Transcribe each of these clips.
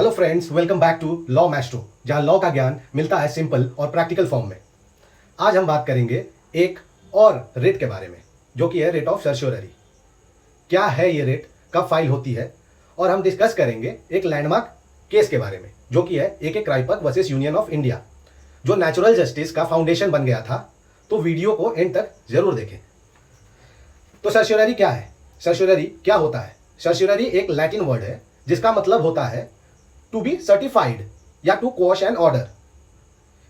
Hello friends, welcome back to law maestro, जहां law का ज्ञान मिलता है सिंपल और प्रैक्टिकल फॉर्म में। आज हम बात करेंगे एक और रेट के बारे में, जो कि है रेट ऑफ सर्श्योररी। क्या है ये रेट, कब फाइल होती है, और हम डिस्कस करेंगे एक लैंडमार्क केस के बारे में, जो कि है A K. Kraipak versus Union of India, जो नेचुरल जस्टिस का फाउंडेशन बन गया था। तो वीडियो को एंड तक जरूर देखें। तो सर्श्योररी क्या है, सर्श्योररी क्या होता है? सर्श्योररी एक लैटिन वर्ड है जिसका मतलब होता है टू बी सर्टिफाइड या टू क्वॉश एन ऑर्डर।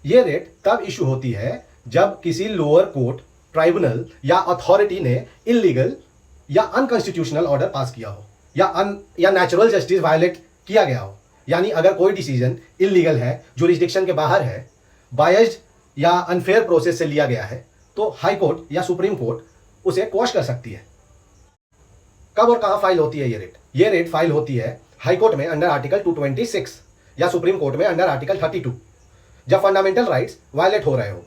यह रेट तब इशू होती है जब किसी लोअर कोर्ट, ट्राइब्यूनल या अथॉरिटी ने इलीगल या अनकॉन्स्टिट्यूशनल ऑर्डर पास किया हो या नेचुरल जस्टिस वायलेट किया गया हो। यानी अगर कोई डिसीजन इलीगल है, जुरिस्डिक्शन के बाहर है, बायस्ड या अनफेयर प्रोसेस से लिया गया है, तो हाई कोर्ट या सुप्रीम कोर्ट उसे क्वॉश कर सकती है। कब और कहां फाइल होती है ये रेट फाइल होती है हाई कोर्ट में अंडर आर्टिकल 226 या सुप्रीम कोर्ट में अंडर आर्टिकल 32, जब फंडामेंटल राइट्स वायलेट हो रहे हो।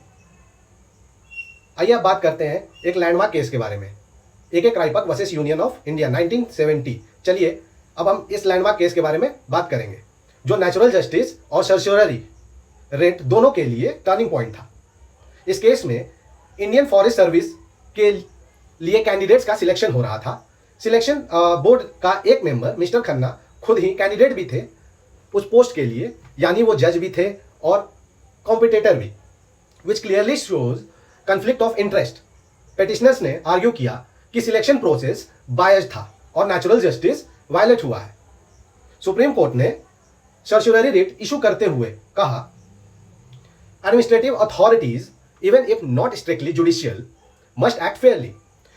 आइए अब बात करते हैं एक लैंडमार्क केस के बारे में, A K. Kraipak versus Union of India 1970। चलिए अब हम इस लैंडमार्क केस के बारे में बात करेंगे, जो नेचुरल जस्टिस और सर्श्योररी रेट दोनों के लिए टर्निंग पॉइंट था। इस केस में इंडियन फॉरेस्ट सर्विस के लिए कैंडिडेट्स का सिलेक्शन हो रहा था। सिलेक्शन बोर्ड का एक मेंबर मिस्टर खन्ना खुद ही कैंडिडेट भी थे उस पोस्ट के लिए, यानी वो जज भी थे और कॉम्पिटिटर भी, विच clearly shows conflict of interest. Petitioners ने आर्ग्यू किया कि सिलेक्शन प्रोसेस बायस्ड था और नेचुरल जस्टिस वायलेट हुआ है। सुप्रीम कोर्ट ने सर्श्योररी रेट इशू करते हुए कहा, administrative authorities even if not strictly judicial must act fairly.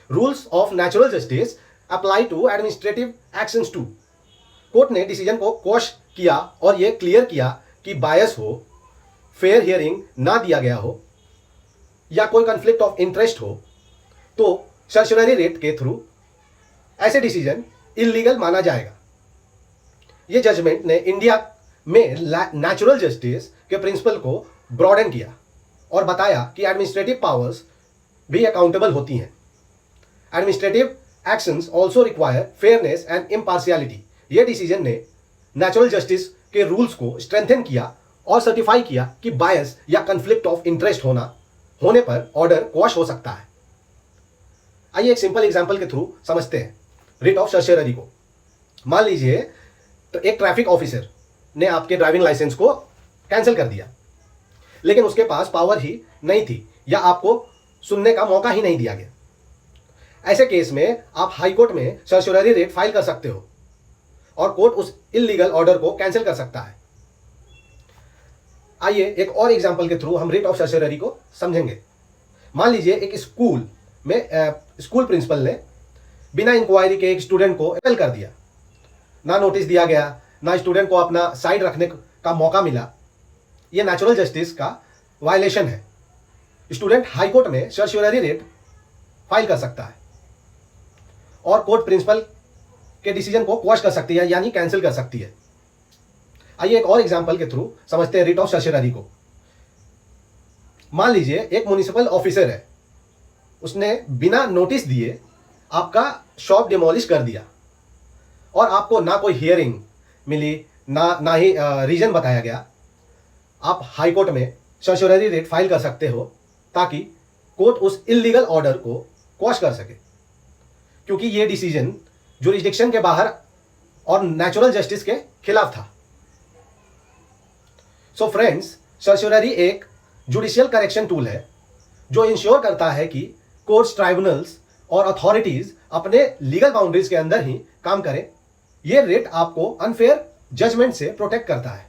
Rules of natural justice apply to administrative actions too. Court ने डिसीजन को क्वॉश किया और यह क्लियर किया कि बायस हो, फेयर हियरिंग ना दिया गया हो या कोई कॉन्फ्लिक्ट ऑफ इंटरेस्ट हो, तो सर्श्योररी रेट के थ्रू ऐसे डिसीजन इलीगल माना जाएगा। यह जजमेंट ने इंडिया में नेचुरल जस्टिस के प्रिंसिपल को ब्रॉडन किया और बताया कि एडमिनिस्ट्रेटिव पावर्स भी अकाउंटेबल होती हैं। Administrative actions also require fairness and impartiality. यह डिसीजन ने नेचुरल जस्टिस के रूल्स को स्ट्रेंथन किया और सर्टिफाई किया कि बायस या कन्फ्लिक्ट ऑफ इंटरेस्ट होने पर ऑर्डर क्वॉश हो सकता है। आइए एक सिंपल एग्जांपल के थ्रू समझते हैं रिट ऑफ सर्श्योररी को। मान लीजिए एक ट्रैफिक ऑफिसर ने आपके ड्राइविंग लाइसेंस को कैंसिल कर दिया, लेकिन उसके पास पावर ही नहीं थी या आपको सुनने का मौका ही नहीं दिया गया। ऐसे केस में आप हाई कोर्ट में सर्श्योररी रेट फाइल कर सकते हो और कोर्ट उस इलीगल ऑर्डर को कैंसिल कर सकता है। आइए एक और एग्जांपल के थ्रू हम रेट ऑफ सर्श्योररी को समझेंगे। मान लीजिए एक स्कूल में स्कूल प्रिंसिपल ने बिना इंक्वायरी के एक स्टूडेंट को एक्सपेल कर दिया। ना नोटिस दिया गया, ना स्टूडेंट को अपना साइड रखने का मौका मिला। यह नेचुरल जस्टिस का वायलेशन है। स्टूडेंट हाई कोर्ट में सर्श्योररी रेट फाइल कर सकता है और कोर्ट प्रिंसिपल के डिसीजन को क्वॉश कर सकती है, यानी कैंसिल कर सकती है। आइए एक और एग्जांपल के थ्रू समझते हैं रेट ऑफ सर्श्योररी को। मान लीजिए एक म्युनिसिपल ऑफिसर है, उसने बिना नोटिस दिए आपका शॉप डिमोलिश कर दिया और आपको ना कोई हियरिंग मिली, ना ही रीजन बताया गया। आप हाई कोर्ट में सर्श्योररी रेट फाइल कर सकते हो ताकि कोर्ट उस इलीगल ऑर्डर को क्वॉश कर सके, क्योंकि ये डिसीजन जुरिस्डिक्शन के बाहर और नेचुरल जस्टिस के खिलाफ था। सो फ्रेंड्स, सर्श्योररी एक जुडिशियल करेक्शन टूल है जो इंश्योर करता है कि कोर्ट्स, ट्राइब्यूनल्स और अथॉरिटीज अपने लीगल बाउंड्रीज के अंदर ही काम करें। यह रेट आपको अनफेयर जजमेंट से प्रोटेक्ट करता है।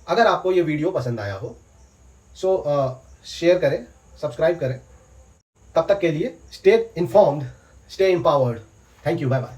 अगर आपको यह वीडियो पसंद आया हो सो शेयर करें, सब्सक्राइब करें। तब तक के लिए stay informed, stay empowered. Thank you, bye bye.